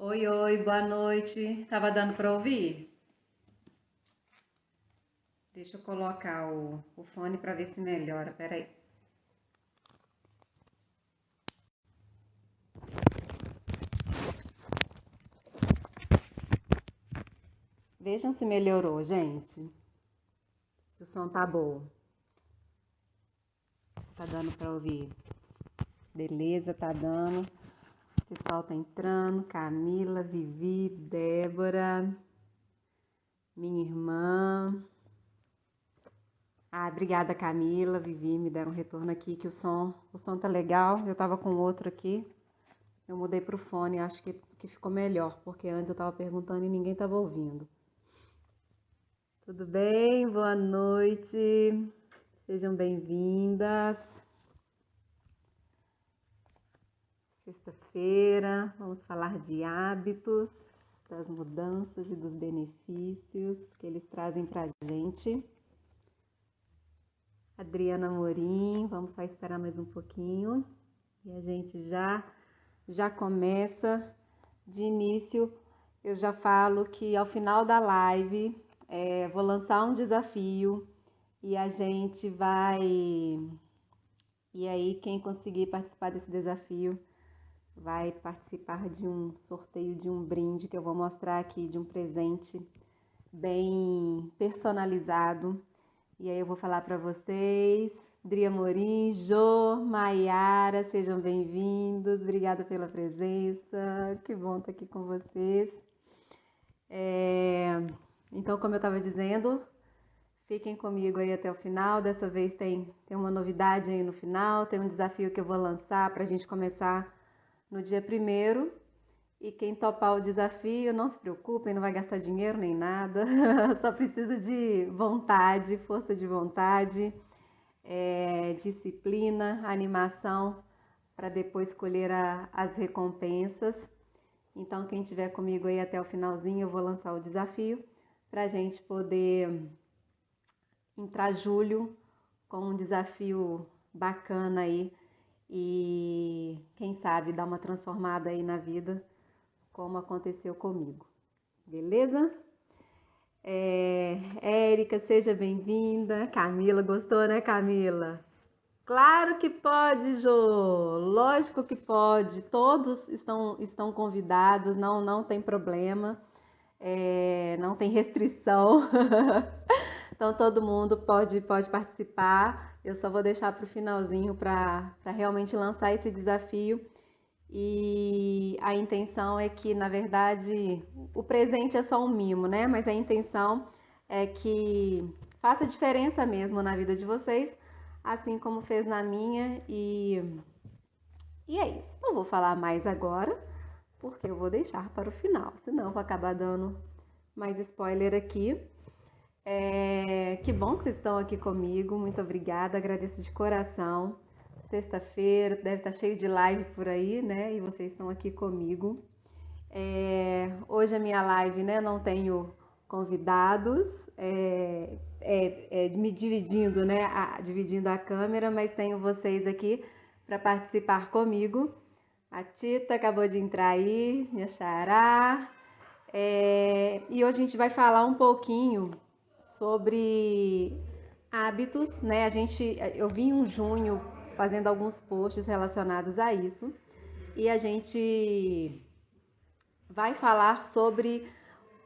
Oi, oi, boa noite. Tava dando para ouvir? Deixa eu colocar o fone para ver se melhora. Peraí. Vejam se melhorou, gente. Se o som tá bom. Tá dando para ouvir? Beleza, tá dando. O pessoal tá entrando. Camila, Vivi, Débora, minha irmã. Ah, obrigada, Camila, Vivi, me deram um retorno aqui que o som tá legal. Eu tava com outro aqui. Eu mudei pro fone, acho que ficou melhor, porque antes eu tava perguntando e ninguém tava ouvindo. Tudo bem? Boa noite. Sejam bem-vindas. Sexta-feira, vamos falar de hábitos, das mudanças e dos benefícios que eles trazem pra gente. Adriana Morim, vamos só esperar mais um pouquinho e a gente já começa. De início, eu já falo que ao final da live vou lançar um desafio e a gente vai. E aí, quem conseguir participar desse desafio vai participar de um sorteio de um brinde que eu vou mostrar aqui, de um presente bem personalizado. E aí eu vou falar para vocês. Dria Morim, Jô, Maiara, sejam bem-vindos. Obrigada pela presença. Que bom estar aqui com vocês. Então, como eu estava dizendo, fiquem comigo aí até o final. Dessa vez tem uma novidade aí no final, tem um desafio que eu vou lançar para a gente começar no dia 1º. E quem topar o desafio, não se preocupem, não vai gastar dinheiro nem nada. Só preciso de vontade, força de vontade, disciplina, animação para depois colher as recompensas. Então, quem estiver comigo aí até o finalzinho, eu vou lançar o desafio para a gente poder entrar julho com um desafio bacana aí e quem sabe dar uma transformada aí na vida, como aconteceu comigo. Beleza? Érica, seja bem-vinda. Camila, gostou, né, Camila? Claro que pode, Jô. Lógico que pode. Todos estão convidados, não tem problema, não tem restrição. Então todo mundo pode participar. Eu só vou deixar para o finalzinho para realmente lançar esse desafio. E a intenção é que, na verdade, o presente é só um mimo, né? Mas a intenção é que faça diferença mesmo na vida de vocês, assim como fez na minha. E é isso. Não vou falar mais agora, porque eu vou deixar para o final, senão eu vou acabar dando mais spoiler aqui. Que bom que vocês estão aqui comigo, muito obrigada, agradeço de coração. Sexta-feira, deve estar cheio de live por aí, né? E vocês estão aqui comigo. Hoje a minha live, né? Não tenho convidados, me dividindo, né? Dividindo a câmera, mas tenho vocês aqui para participar comigo. A Tita acabou de entrar aí, minha xará. E hoje a gente vai falar um pouquinho sobre hábitos, né? Eu vim em junho fazendo alguns posts relacionados a isso e a gente vai falar sobre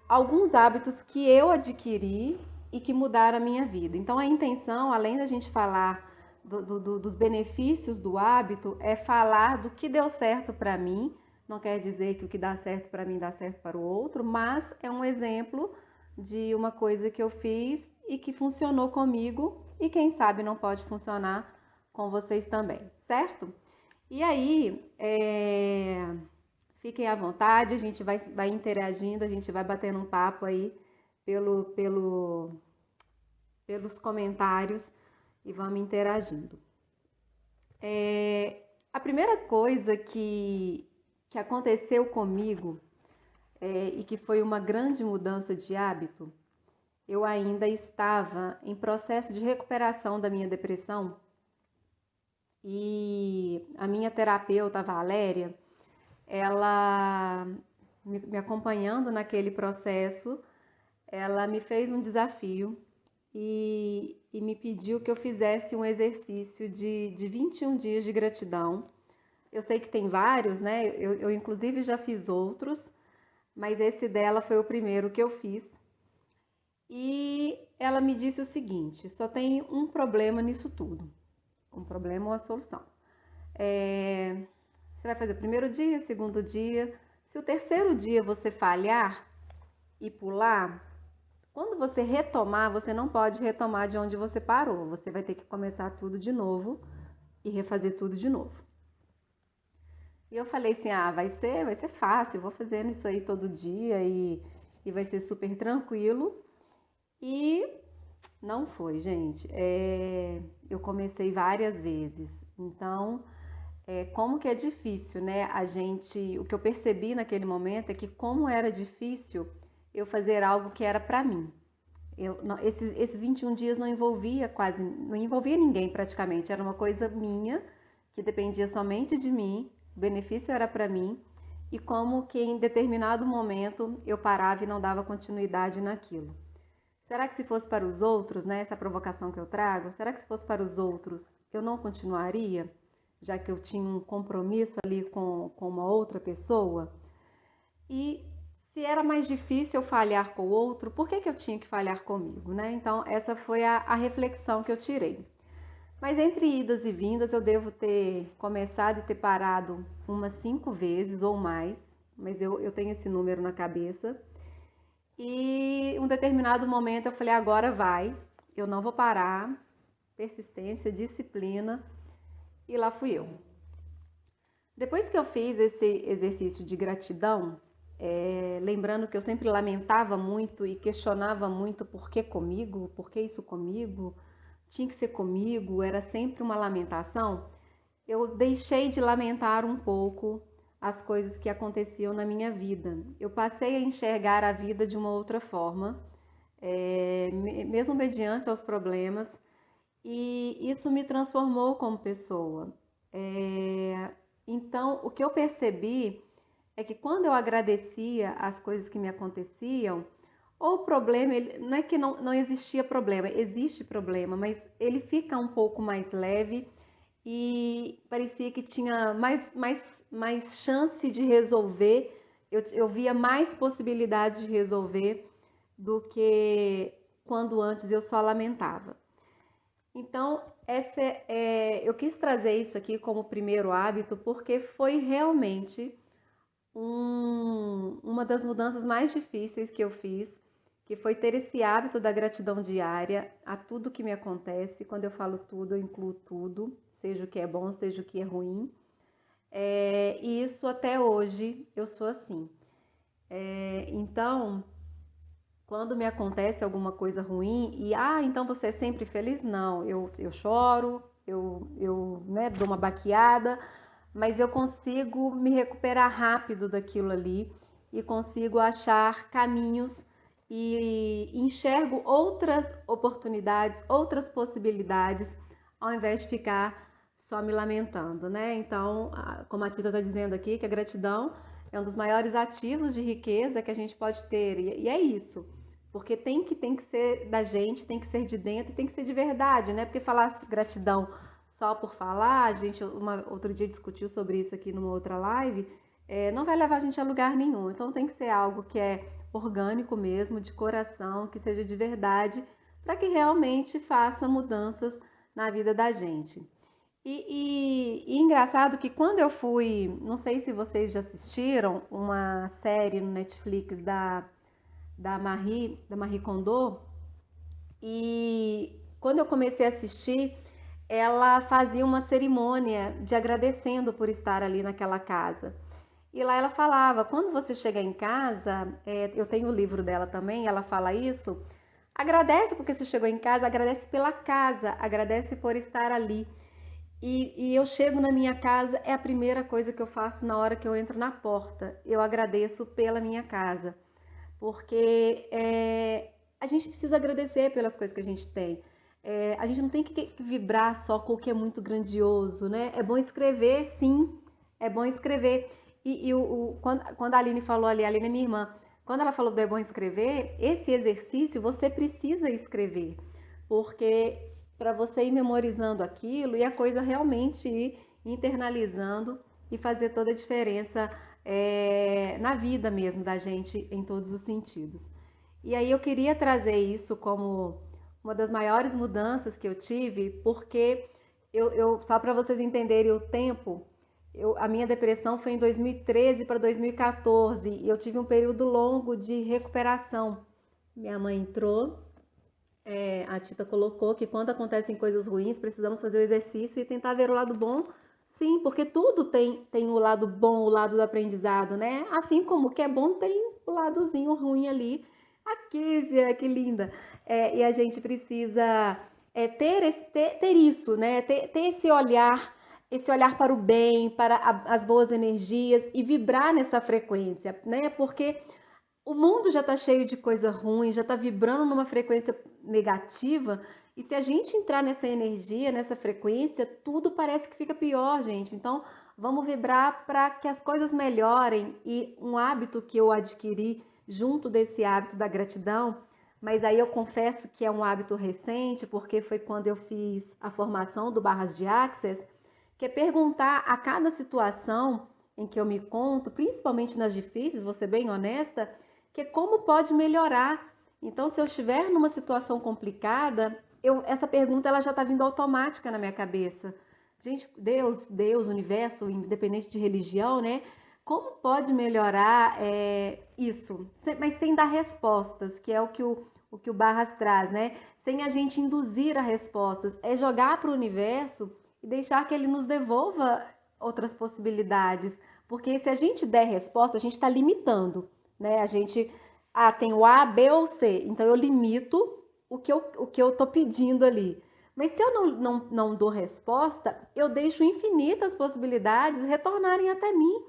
alguns hábitos que eu adquiri e que mudaram a minha vida. Então a intenção, além da gente falar dos benefícios do hábito, é falar do que deu certo para mim. Não quer dizer que o que dá certo para mim dá certo para o outro, mas é um exemplo de uma coisa que eu fiz e que funcionou comigo e quem sabe não pode funcionar com vocês também, certo? E aí, fiquem à vontade, a gente vai interagindo, a gente vai batendo um papo aí pelos comentários e vamos interagindo. A primeira coisa que aconteceu comigo e que foi uma grande mudança de hábito, eu ainda estava em processo de recuperação da minha depressão e a minha terapeuta, a Valéria, ela me acompanhando naquele processo, ela me fez um desafio e me pediu que eu fizesse um exercício de 21 dias de gratidão. Eu sei que tem vários, né? Eu inclusive já fiz outros, mas esse dela foi o primeiro que eu fiz. E ela me disse o seguinte: só tem um problema nisso tudo. Um problema ou uma solução. Você vai fazer o primeiro dia, segundo dia. Se o terceiro dia você falhar e pular, quando você retomar, você não pode retomar de onde você parou. Você vai ter que começar tudo de novo e refazer tudo de novo. E eu falei assim, vai ser fácil, eu vou fazendo isso aí todo dia e vai ser super tranquilo. E não foi, gente. Eu comecei várias vezes. Então, como que é difícil, né? O que eu percebi naquele momento é que como era difícil eu fazer algo que era pra mim. Esses 21 dias não envolvia ninguém praticamente. Era uma coisa minha, que dependia somente de mim, o benefício era para mim, e como que em determinado momento eu parava e não dava continuidade naquilo. Será que se fosse para os outros, né, essa provocação que eu trago, será que se fosse para os outros eu não continuaria, já que eu tinha um compromisso ali com uma outra pessoa? E se era mais difícil eu falhar com o outro, por que eu tinha que falhar comigo, né? Então, essa foi a reflexão que eu tirei. Mas entre idas e vindas, eu devo ter começado e ter parado umas 5 vezes ou mais, mas eu tenho esse número na cabeça. E em um determinado momento eu falei, agora vai, eu não vou parar, persistência, disciplina, e lá fui eu. Depois que eu fiz esse exercício de gratidão, lembrando que eu sempre lamentava muito e questionava muito por que comigo, por que isso comigo, tinha que ser comigo, era sempre uma lamentação, eu deixei de lamentar um pouco as coisas que aconteciam na minha vida. Eu passei a enxergar a vida de uma outra forma, mesmo mediante aos problemas, e isso me transformou como pessoa. Então, o que eu percebi é que quando eu agradecia as coisas que me aconteciam, ou o problema, não é que não existia problema, existe problema, mas ele fica um pouco mais leve e parecia que tinha mais chance de resolver, eu via mais possibilidades de resolver do que quando antes eu só lamentava. Então, eu quis trazer isso aqui como primeiro hábito porque foi realmente uma das mudanças mais difíceis que eu fiz, que foi ter esse hábito da gratidão diária a tudo que me acontece. Quando eu falo tudo, eu incluo tudo, seja o que é bom, seja o que é ruim. E isso até hoje eu sou assim. Então, quando me acontece alguma coisa ruim então você é sempre feliz? Não, eu choro, né, dou uma baqueada, mas eu consigo me recuperar rápido daquilo ali e consigo achar caminhos e enxergo outras oportunidades, outras possibilidades, ao invés de ficar só me lamentando, né? Então, como a Tita está dizendo aqui, que a gratidão é um dos maiores ativos de riqueza que a gente pode ter, e é isso. Porque tem que ser da gente, tem que ser de dentro, tem que ser de verdade, né? Porque falar gratidão só por falar, a gente outro dia discutiu sobre isso aqui numa outra live, não vai levar a gente a lugar nenhum. Então tem que ser algo que é orgânico mesmo, de coração, que seja de verdade, para que realmente faça mudanças na vida da gente. E engraçado que quando eu fui, não sei se vocês já assistiram, uma série no Netflix da Marie Kondo, e quando eu comecei a assistir, ela fazia uma cerimônia de agradecendo por estar ali naquela casa. E lá ela falava, quando você chegar em casa, eu tenho o livro dela também, ela fala isso, agradece porque você chegou em casa, agradece pela casa, agradece por estar ali. E eu chego na minha casa, é a primeira coisa que eu faço na hora que eu entro na porta, eu agradeço pela minha casa. Porque a gente precisa agradecer pelas coisas que a gente tem. A gente não tem que vibrar só com o que é muito grandioso, né? É bom escrever, sim, é bom escrever. Quando a Aline falou ali, a Aline é minha irmã, quando ela falou do é bom escrever, esse exercício você precisa escrever, porque para você ir memorizando aquilo e a coisa realmente ir internalizando e fazer toda a diferença na vida mesmo da gente em todos os sentidos. E aí eu queria trazer isso como uma das maiores mudanças que eu tive, porque só para vocês entenderem o tempo, a minha depressão foi em 2013 para 2014 e eu tive um período longo de recuperação. Minha mãe entrou, a Tita colocou que quando acontecem coisas ruins, precisamos fazer o exercício e tentar ver o lado bom. Sim, porque tudo tem o lado bom, o lado do aprendizado, né? Assim como o que é bom tem o ladozinho ruim ali. Aqui, Via, que linda. E a gente precisa ter isso, né? Ter esse olhar para o bem, para as boas energias e vibrar nessa frequência, né? Porque o mundo já está cheio de coisa ruim, já está vibrando numa frequência negativa, e se a gente entrar nessa energia, nessa frequência, tudo parece que fica pior, gente. Então, vamos vibrar para que as coisas melhorem. E um hábito que eu adquiri junto desse hábito da gratidão, mas aí eu confesso que é um hábito recente, porque foi quando eu fiz a formação do Barras de Access, que é perguntar a cada situação em que eu me conto, principalmente nas difíceis, vou ser bem honesta, que é como pode melhorar. Então, se eu estiver numa situação complicada, essa pergunta ela já está vindo automática na minha cabeça. Gente, Deus, universo, independente de religião, né? Como pode melhorar isso? Mas sem dar respostas, que é o que o Barras traz, né? Sem a gente induzir a respostas. É jogar para o universo e deixar que ele nos devolva outras possibilidades. Porque se a gente der resposta, a gente está limitando, né? A gente tem o A, B ou C. Então eu limito o que eu tô pedindo ali. Mas se eu não dou resposta, eu deixo infinitas possibilidades retornarem até mim.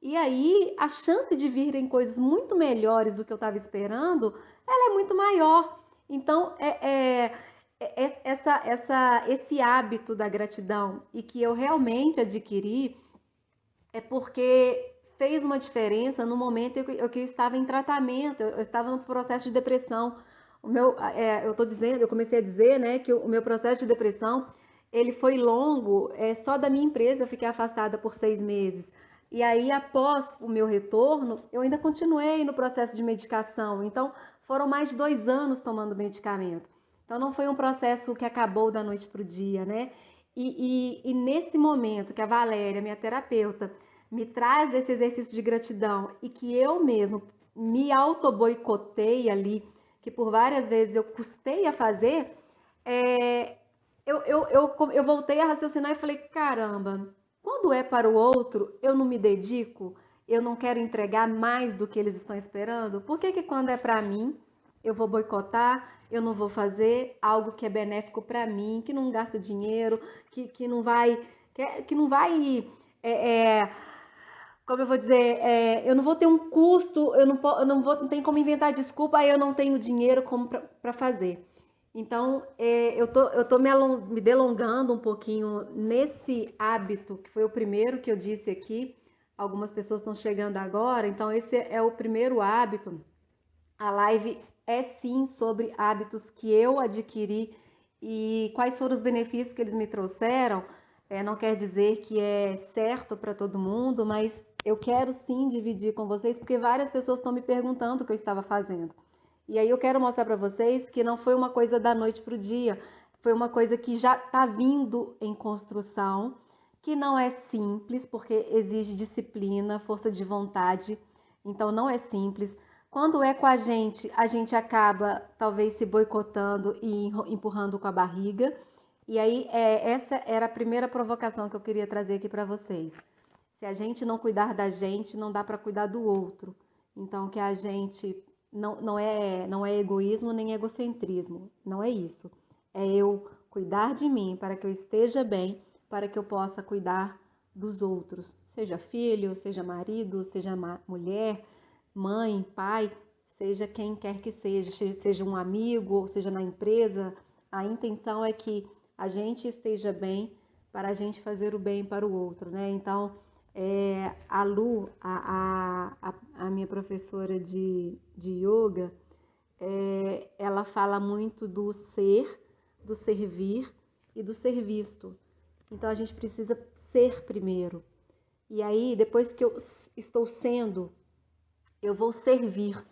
E aí a chance de virem coisas muito melhores do que eu estava esperando, ela é muito maior. Então esse hábito da gratidão e que eu realmente adquiri é porque fez uma diferença no momento em que eu estava em tratamento, eu estava no processo de depressão. Eu comecei a dizer, né, que o meu processo de depressão, ele foi longo, só da minha empresa eu fiquei afastada por 6 meses. E aí, após o meu retorno, eu ainda continuei no processo de medicação. Então, foram mais de 2 anos tomando medicamento. Então, não foi um processo que acabou da noite para o dia, né? E nesse momento que a Valéria, minha terapeuta, me traz esse exercício de gratidão e que eu mesmo me auto-boicotei ali, que por várias vezes eu custei a fazer, eu voltei a raciocinar e falei, caramba, quando é para o outro, eu não me dedico, eu não quero entregar mais do que eles estão esperando? Por que quando é para mim, eu vou boicotar, eu não vou fazer algo que é benéfico para mim, que não gasta dinheiro, que não vai, que não vai, como eu vou dizer, eu não vou ter um custo, não tem como inventar desculpa, aí eu não tenho dinheiro como para fazer. Então, eu tô me delongando um pouquinho nesse hábito, que foi o primeiro que eu disse aqui. Algumas pessoas estão chegando agora, então esse é o primeiro hábito. A live é sim sobre hábitos que eu adquiri e quais foram os benefícios que eles me trouxeram. Não quer dizer que é certo para todo mundo, mas eu quero sim dividir com vocês, porque várias pessoas estão me perguntando o que eu estava fazendo. E aí eu quero mostrar para vocês que não foi uma coisa da noite para o dia, foi uma coisa que já está vindo em construção, que não é simples, porque exige disciplina, força de vontade, então não é simples. Quando é com a gente acaba talvez se boicotando e empurrando com a barriga. E aí, essa era a primeira provocação que eu queria trazer aqui para vocês. Se a gente não cuidar da gente, não dá para cuidar do outro. Então, que a gente não é egoísmo nem egocentrismo, não é isso. É eu cuidar de mim para que eu esteja bem, para que eu possa cuidar dos outros, seja filho, seja marido, seja mulher, mãe, pai, seja quem quer que seja um amigo ou seja na empresa. A intenção é que a gente esteja bem para a gente fazer o bem para o outro, né? Então, A Lu, a minha professora de yoga, ela fala muito do ser, do servir e do ser visto. Então a gente precisa ser primeiro. E aí, depois que eu estou sendo, eu vou servir.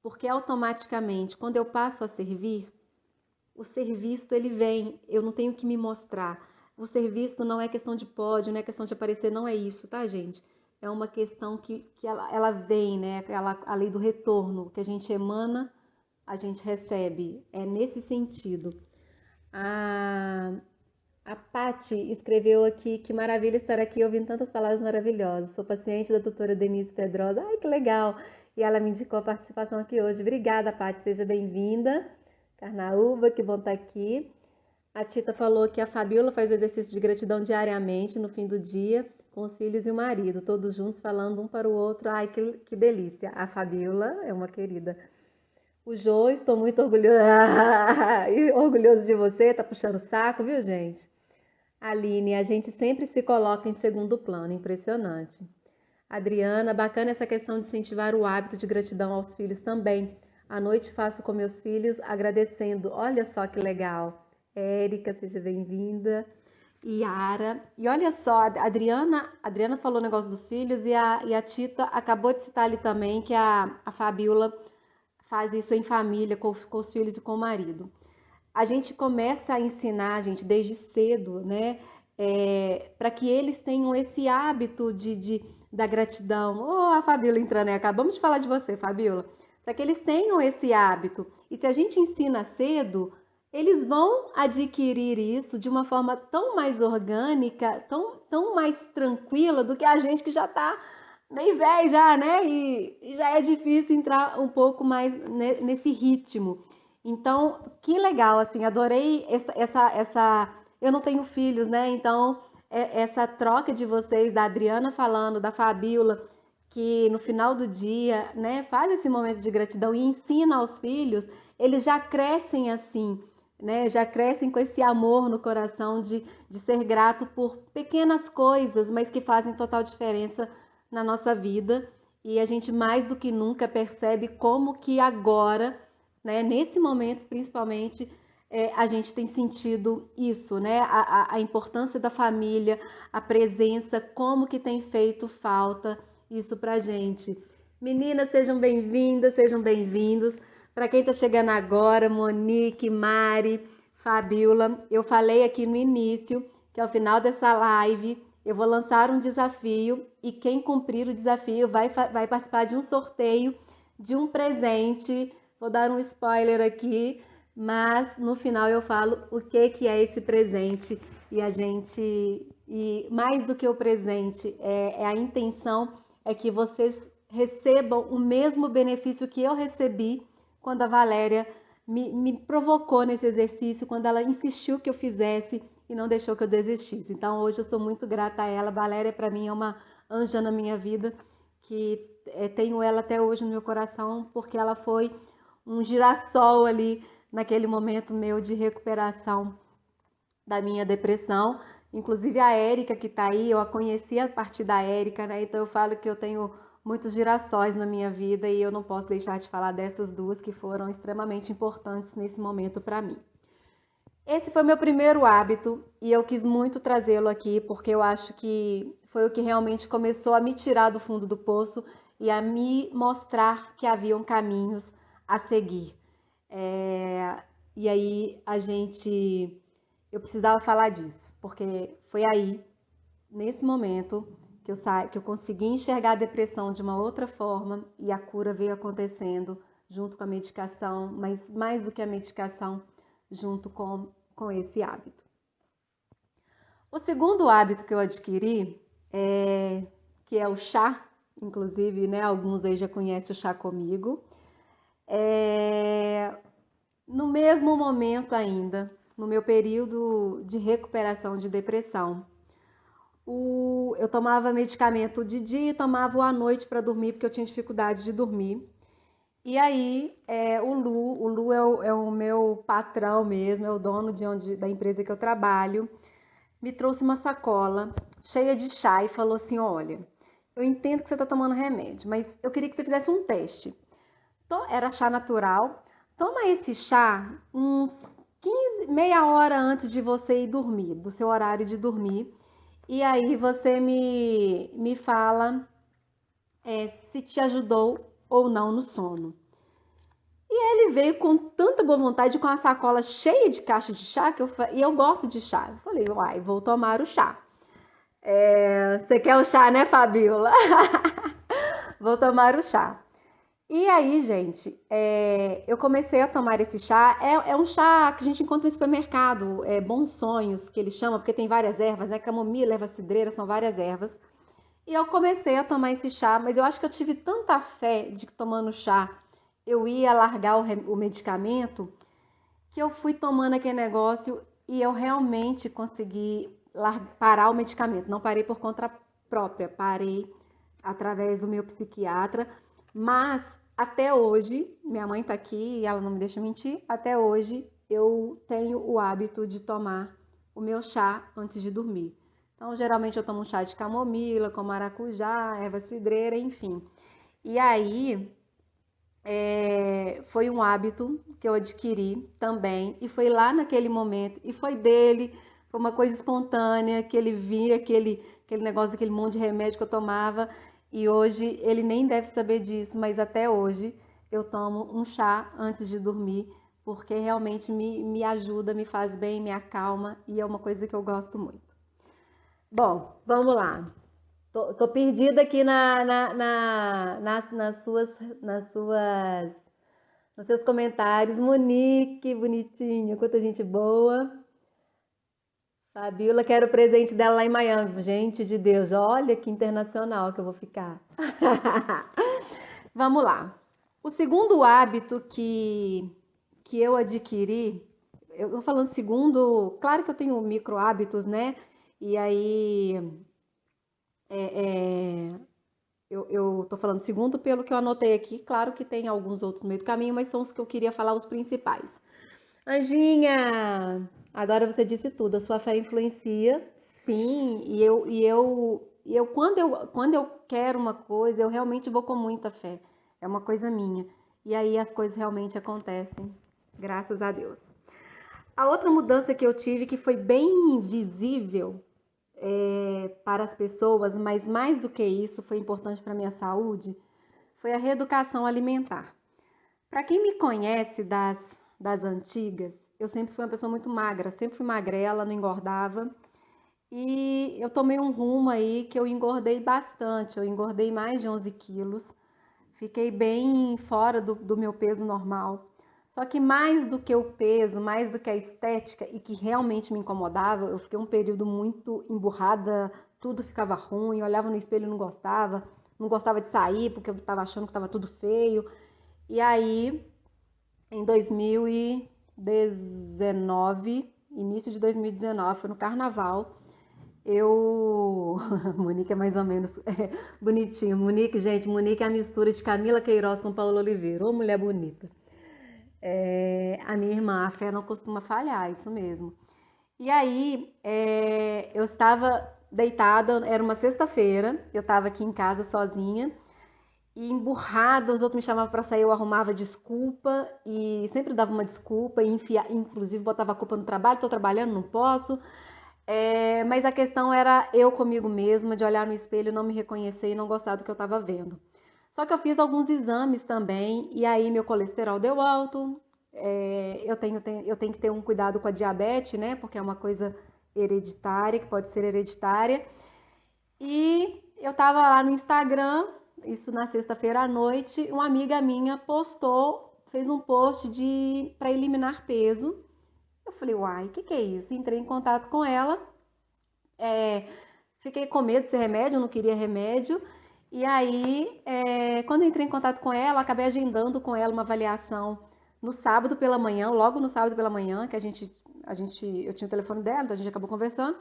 Porque automaticamente, quando eu passo a servir, o ser visto ele vem, eu não tenho que me mostrar. O ser visto não é questão de pódio, não é questão de aparecer, não é isso, tá, gente? É uma questão que ela vem, né? A lei do retorno, que a gente emana, a gente recebe. É nesse sentido. A Pati escreveu aqui, que maravilha estar aqui ouvindo tantas palavras maravilhosas. Sou paciente da doutora Denise Pedrosa. Ai, que legal! E ela me indicou a participação aqui hoje. Obrigada, Pati, seja bem-vinda. Carnaúba, que bom estar aqui. A Tita falou que a Fabiola faz o exercício de gratidão diariamente, no fim do dia, com os filhos e o marido, todos juntos falando um para o outro. Ai, que delícia! A Fabiola é uma querida. O Jô, estou muito orgulhoso, orgulhoso de você, tá puxando o saco, viu, gente? Aline, a gente sempre se coloca em segundo plano, impressionante. Adriana, bacana essa questão de incentivar o hábito de gratidão aos filhos também. À noite faço com meus filhos agradecendo. Olha só que legal. Érica, seja bem-vinda. Yara. E olha só, a Adriana falou o negócio dos filhos e a Tita acabou de citar ali também que a Fabiola faz isso em família, com os filhos e com o marido. A gente começa a ensinar, gente, desde cedo, né? Para que eles tenham esse hábito da gratidão. Oh, a Fabiola entrando aí, acabamos de falar de você, Fabiola. Para que eles tenham esse hábito. E se a gente ensina cedo, eles vão adquirir isso de uma forma tão mais orgânica, tão mais tranquila do que a gente que já está meio velho já, né? E já é difícil entrar um pouco mais nesse ritmo. Então, que legal, assim, adorei essa. Eu não tenho filhos, né? Então, essa troca de vocês, da Adriana falando, da Fabiola, que no final do dia, né, faz esse momento de gratidão e ensina aos filhos, eles já crescem assim, né? Já crescem com esse amor no coração de ser grato por pequenas coisas, mas que fazem total diferença na nossa vida. E a gente mais do que nunca percebe como que agora, né, nesse momento principalmente, a gente tem sentido isso, né? A importância da família, a presença, como que tem feito falta isso pra gente. Meninas, sejam bem-vindas, sejam bem-vindos. Para quem está chegando agora, Monique, Mari, Fabiola, eu falei aqui no início que ao final dessa live eu vou lançar um desafio e quem cumprir o desafio vai participar de um sorteio de um presente. Vou dar um spoiler aqui, mas no final eu falo o que é esse presente e mais do que o presente, a intenção é que vocês recebam o mesmo benefício que eu recebi quando a Valéria me provocou nesse exercício, quando ela insistiu que eu fizesse e não deixou que eu desistisse. Então hoje eu sou muito grata a ela. A Valéria para mim é uma anja na minha vida, que tenho ela até hoje no meu coração, porque ela foi um girassol ali naquele momento meu de recuperação da minha depressão. Inclusive a Érica que tá aí, eu a conheci a partir da Érica, né? Então eu falo que eu tenho muitos girassóis na minha vida e eu não posso deixar de falar dessas duas que foram extremamente importantes nesse momento para mim. Esse foi meu primeiro hábito e eu quis muito trazê-lo aqui porque eu acho que foi o que realmente começou a me tirar do fundo do poço e a me mostrar que haviam caminhos a seguir. E aí eu precisava falar disso, porque foi aí, nesse momento, que eu consegui enxergar a depressão de uma outra forma e a cura veio acontecendo junto com a medicação, mas mais do que a medicação, junto com esse hábito. O segundo hábito que eu adquiri, que é o chá, inclusive, né, alguns aí já conhecem o chá comigo, no mesmo momento ainda, no meu período de recuperação de depressão. Eu tomava medicamento de dia e tomava à noite para dormir, porque eu tinha dificuldade de dormir. E aí, o Lu é o meu patrão mesmo, é o dono da empresa que eu trabalho, me trouxe uma sacola cheia de chá e falou assim: olha, eu entendo que você está tomando remédio, mas eu queria que você fizesse um teste. Era chá natural. Toma esse chá uns 15, meia hora antes de você ir dormir, do seu horário de dormir. E aí você me fala se te ajudou ou não no sono. E ele veio com tanta boa vontade, com a sacola cheia de caixa de chá, e eu gosto de chá. Eu falei, uai, vou tomar o chá. Você quer o chá, né, Fabiola? Vou tomar o chá. E aí, gente, eu comecei a tomar esse chá. É um chá que a gente encontra no supermercado, Bons Sonhos, que ele chama, porque tem várias ervas, né? Camomila, erva cidreira, são várias ervas. E eu comecei a tomar esse chá, mas eu acho que eu tive tanta fé de que tomando chá eu ia largar o medicamento, que eu fui tomando aquele negócio e eu realmente consegui parar o medicamento. Não parei por conta própria, parei através do meu psiquiatra, mas até hoje, minha mãe tá aqui e ela não me deixa mentir, até hoje eu tenho o hábito de tomar o meu chá antes de dormir. Então, geralmente eu tomo um chá de camomila, com maracujá, erva cidreira, enfim. E aí, foi um hábito que eu adquiri também, e foi lá naquele momento, e foi dele, foi uma coisa espontânea, que ele via aquele negócio, daquele monte de remédio que eu tomava, e hoje ele nem deve saber disso, mas até hoje eu tomo um chá antes de dormir, porque realmente me ajuda, me faz bem, me acalma, e é uma coisa que eu gosto muito. Bom, vamos lá. Tô perdida aqui nas suas, nos seus comentários. Monique, bonitinha, quanta gente boa. Fabiola, quero o presente dela lá em Miami. Gente de Deus, olha que internacional que eu vou ficar. Vamos lá. O segundo hábito que eu adquiri, eu tô falando segundo, claro que eu tenho micro hábitos, né? E aí eu tô falando segundo pelo que eu anotei aqui. Claro que tem alguns outros no meio do caminho, mas são os que eu queria falar, os principais. Anjinha, agora você disse tudo. A sua fé influencia, sim. E eu quando eu quero uma coisa, eu realmente vou com muita fé. É uma coisa minha. E aí as coisas realmente acontecem. Graças a Deus. A outra mudança que eu tive, que foi bem visível para as pessoas, mas mais do que isso, foi importante para a minha saúde, foi a reeducação alimentar. Para quem me conhece das antigas, eu sempre fui uma pessoa muito magra, sempre fui magrela, não engordava. E eu tomei um rumo aí que eu engordei bastante, eu engordei mais de 11 quilos, fiquei bem fora do meu peso normal. Só que mais do que o peso, mais do que a estética e que realmente me incomodava, eu fiquei um período muito emburrada, tudo ficava ruim, olhava no espelho e não gostava de sair porque eu estava achando que estava tudo feio. E aí, em 2019, início de 2019, foi no carnaval, Monique é mais ou menos bonitinho. Monique, gente, Monique é a mistura de Camila Queiroz com Paula Oliveira. Ô, mulher bonita. A minha irmã, a fé não costuma falhar, isso mesmo. E aí, eu estava deitada, era uma sexta-feira, eu estava aqui em casa sozinha, e emburrada, os outros me chamavam para sair, eu arrumava desculpa, e sempre dava uma desculpa, e inclusive botava a culpa no trabalho, estou trabalhando, não posso. Mas a questão era eu comigo mesma, de olhar no espelho, não me reconhecer e não gostar do que eu estava vendo. Só que eu fiz alguns exames também, e aí meu colesterol deu alto. Eu tenho que ter um cuidado com a diabetes, né? Porque é uma coisa hereditária, que pode ser hereditária. E eu tava lá no Instagram, isso na sexta-feira à noite, uma amiga minha fez um post para eliminar peso. Eu falei, uai, o que é isso? Entrei em contato com ela, fiquei com medo desse remédio, eu não queria remédio. E aí, quando eu entrei em contato com ela, acabei agendando com ela uma avaliação no sábado pela manhã, logo no sábado pela manhã, que eu tinha o telefone dela, então a gente acabou conversando.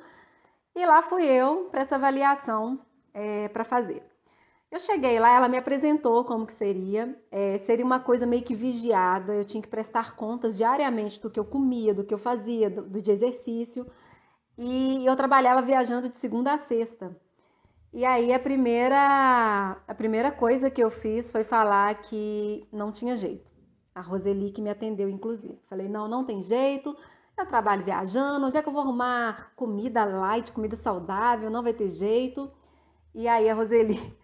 E lá fui eu para essa avaliação para fazer. Eu cheguei lá, ela me apresentou como que seria. Seria uma coisa meio que vigiada, eu tinha que prestar contas diariamente do que eu comia, do que eu fazia, de exercício. e eu trabalhava viajando de segunda a sexta. E aí a primeira coisa que eu fiz foi falar que não tinha jeito. A Roseli que me atendeu, inclusive. Falei, não, não tem jeito, eu trabalho viajando, onde é que eu vou arrumar comida light, comida saudável, não vai ter jeito. E aí a Roseli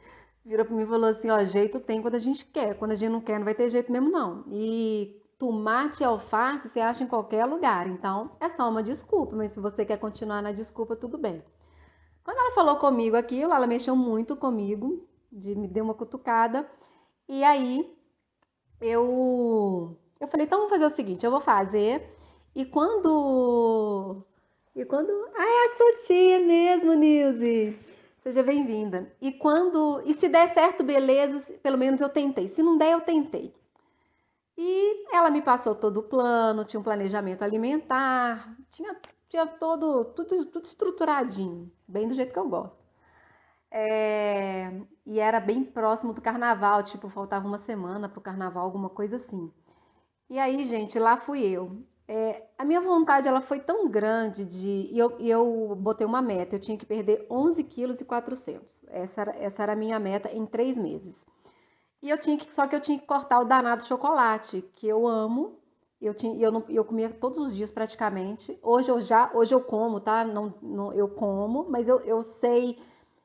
virou pra mim e falou assim, ó, jeito tem quando a gente quer, quando a gente não quer não vai ter jeito mesmo não. E tomate e alface você acha em qualquer lugar, então é só uma desculpa, mas se você quer continuar na desculpa, tudo bem. Quando ela falou comigo aquilo, ela mexeu muito comigo, me deu uma cutucada, e aí eu falei, então vamos fazer o seguinte, eu vou fazer, e quando, ah, é a sua tia mesmo, Nilce. Seja bem-vinda. E se der certo, beleza, pelo menos eu tentei. Se não der, eu tentei. E ela me passou todo o plano, tinha um planejamento alimentar, tinha tudo estruturadinho, bem do jeito que eu gosto. E era bem próximo do carnaval, tipo, faltava uma semana pro carnaval, alguma coisa assim. E aí, gente, lá fui eu. A minha vontade, ela foi tão grande e eu botei uma meta, eu tinha que perder 11,4 kg. Essa era a minha meta em 3 meses. Só que eu tinha que cortar o danado chocolate, que eu amo. Eu comia todos os dias praticamente. Hoje eu como, tá? Não, eu como, mas eu sei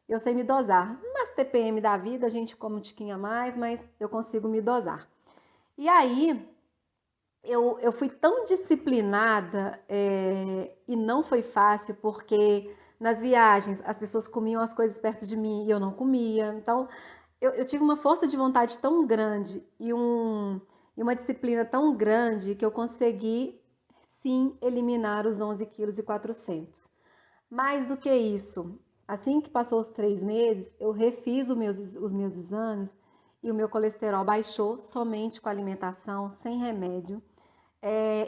me dosar. Nas TPM da vida a gente come um tiquinho a mais, mas eu consigo me dosar. E aí eu fui tão disciplinada e não foi fácil porque nas viagens as pessoas comiam as coisas perto de mim e eu não comia. Então eu tive uma força de vontade tão grande e uma disciplina tão grande que eu consegui sim eliminar os 11,4 kg. Mais do que isso, assim que passou os 3 meses, eu refiz os meus exames e o meu colesterol baixou somente com alimentação, sem remédio.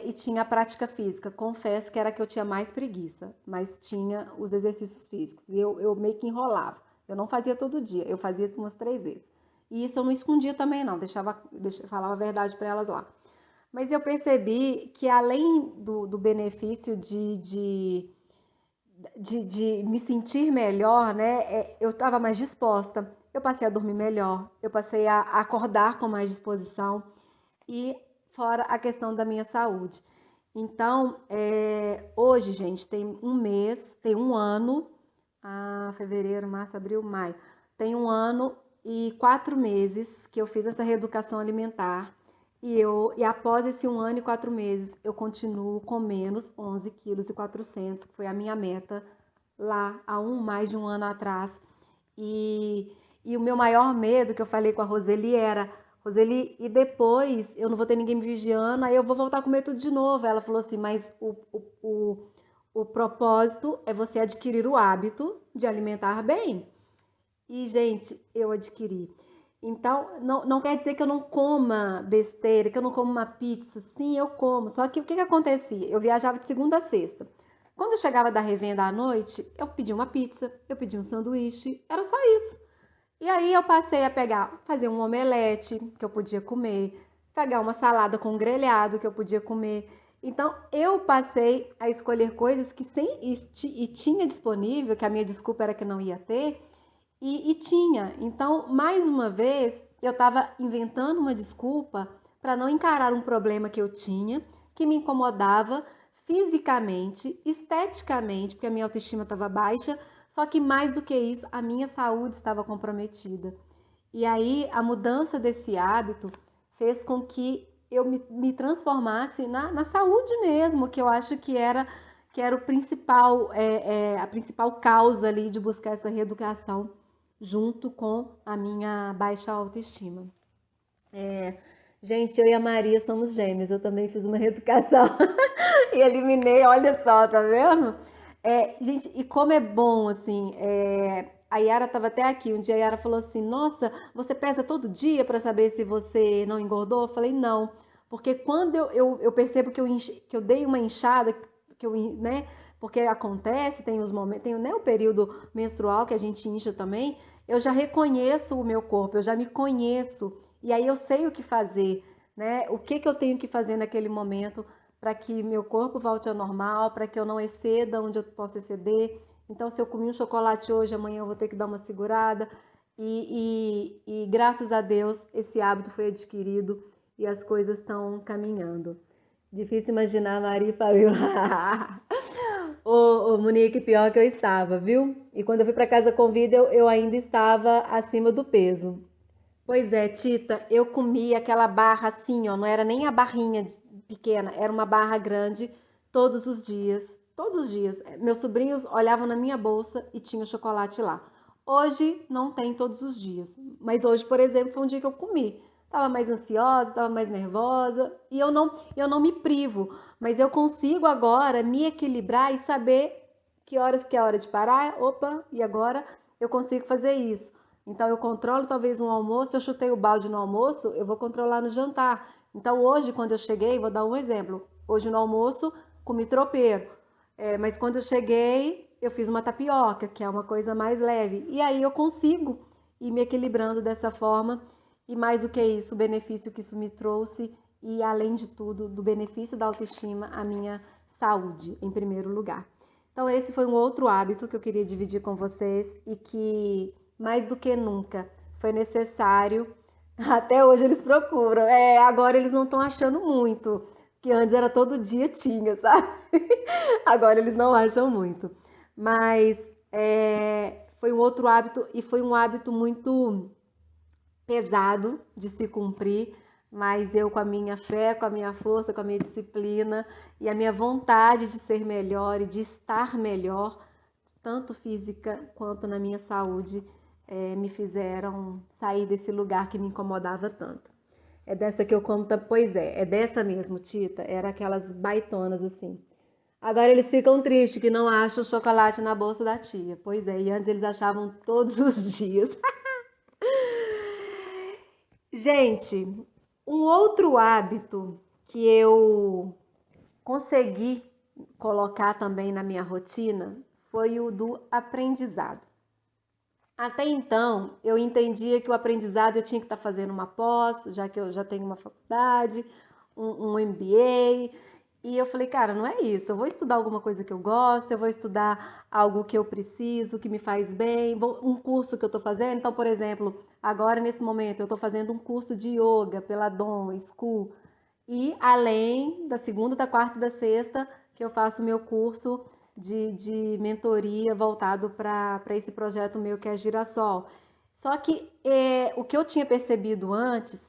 E tinha a prática física. Confesso que era a que eu tinha mais preguiça, mas tinha os exercícios físicos. E eu meio que enrolava. Eu não fazia todo dia, eu fazia umas 3 vezes. E isso eu não escondia também, não, falava a verdade para elas lá. Mas eu percebi que além do benefício de me sentir melhor, né, eu estava mais disposta, eu passei a dormir melhor, eu passei a acordar com mais disposição e fora a questão da minha saúde. Então, hoje, gente, tem um mês, tem um ano, fevereiro, março, abril, maio, tem um ano e 4 meses que eu fiz essa reeducação alimentar e após esse 1 ano e 4 meses eu continuo com menos 11,4 kg, que foi a minha meta lá há mais de um ano atrás. E o meu maior medo que eu falei com a Roseli era, Roseli, e depois eu não vou ter ninguém me vigiando, aí eu vou voltar a comer tudo de novo. Ela falou assim, mas o propósito é você adquirir o hábito de alimentar bem. E, gente, eu adquiri. Então, não quer dizer que eu não coma besteira, que eu não como uma pizza. Sim, eu como. Só que o que acontecia? Eu viajava de segunda a sexta. Quando eu chegava da revenda à noite, eu pedia uma pizza, eu pedia um sanduíche, era só isso. E aí eu passei a fazer um omelete que eu podia comer, pegar uma salada com grelhado que eu podia comer. Então eu passei a escolher coisas que tinha disponível, que a minha desculpa era que não ia ter, e tinha. Então, mais uma vez, eu estava inventando uma desculpa para não encarar um problema que eu tinha, que me incomodava fisicamente, esteticamente, porque a minha autoestima estava baixa, só que mais do que isso, a minha saúde estava comprometida. E aí, a mudança desse hábito fez com que eu me transformasse na saúde mesmo, que eu acho que era o principal, a principal causa ali de buscar essa reeducação junto com a minha baixa autoestima. Gente, eu e a Maria somos gêmeas, eu também fiz uma reeducação e eliminei, olha só, tá vendo? Gente, e como é bom, assim, a Yara estava até aqui, um dia a Yara falou assim, nossa, você pesa todo dia para saber se você não engordou? Eu falei, não, porque quando eu percebo que eu dei uma inchada, né, porque acontece, tem os momentos, tem, né, o período menstrual que a gente incha também, eu já reconheço o meu corpo, eu já me conheço, e aí eu sei o que fazer, né, o que eu tenho que fazer naquele momento para que meu corpo volte ao normal, para que eu não exceda onde eu posso exceder. Então, se eu comi um chocolate hoje, amanhã eu vou ter que dar uma segurada. E graças a Deus, esse hábito foi adquirido e as coisas estão caminhando. Difícil imaginar a Maria e Fabiola. Ô, Monique, pior que eu estava, viu? E quando eu fui para casa com vida, eu ainda estava acima do peso. Pois é, Tita, eu comi aquela barra assim, ó, não era nem a barrinha pequena, era uma barra grande todos os dias. Todos os dias. Meus sobrinhos olhavam na minha bolsa e tinha chocolate lá. Hoje não tem todos os dias, mas hoje, por exemplo, foi um dia que eu comi. Tava mais ansiosa, tava mais nervosa e eu não me privo, mas eu consigo agora me equilibrar e saber que é hora de parar. Opa, e agora eu consigo fazer isso. Então eu controlo talvez um almoço, eu chutei o balde no almoço, eu vou controlar no jantar. Então hoje, quando eu cheguei, vou dar um exemplo. Hoje no almoço comi tropeiro, mas quando eu cheguei, eu fiz uma tapioca, que é uma coisa mais leve. E aí eu consigo ir me equilibrando dessa forma. E mais do que isso, o benefício que isso me trouxe e, além de tudo, do benefício da autoestima, a minha saúde, em primeiro lugar. Então esse foi um outro hábito que eu queria dividir com vocês e que, mais do que nunca, foi necessário. Até hoje eles procuram. Agora eles não estão achando muito, que antes era todo dia tinha, sabe? Agora eles não acham muito. Mas foi um outro hábito e foi um hábito muito pesado de se cumprir, mas eu com a minha fé, com a minha força, com a minha disciplina e a minha vontade de ser melhor e de estar melhor, tanto física quanto na minha saúde, me fizeram sair desse lugar que me incomodava tanto. É dessa que eu conto, pois é dessa mesmo, Tita, era aquelas baitonas assim. Agora eles ficam tristes que não acham chocolate na bolsa da tia. Pois é, e antes eles achavam todos os dias. Gente, um outro hábito que eu consegui colocar também na minha rotina foi o do aprendizado. Até então, eu entendia que o aprendizado eu tinha que estar fazendo uma pós, já que eu já tenho uma faculdade, um MBA, e eu falei, cara, não é isso. Eu vou estudar alguma coisa que eu gosto, eu vou estudar algo que eu preciso, que me faz bem, um curso que eu estou fazendo. Então, por exemplo, agora nesse momento eu estou fazendo um curso de yoga pela Dom School. E além da segunda, da quarta e da sexta, que eu faço meu curso de mentoria voltado para esse projeto meu que é Girassol. Só que o que eu tinha percebido antes,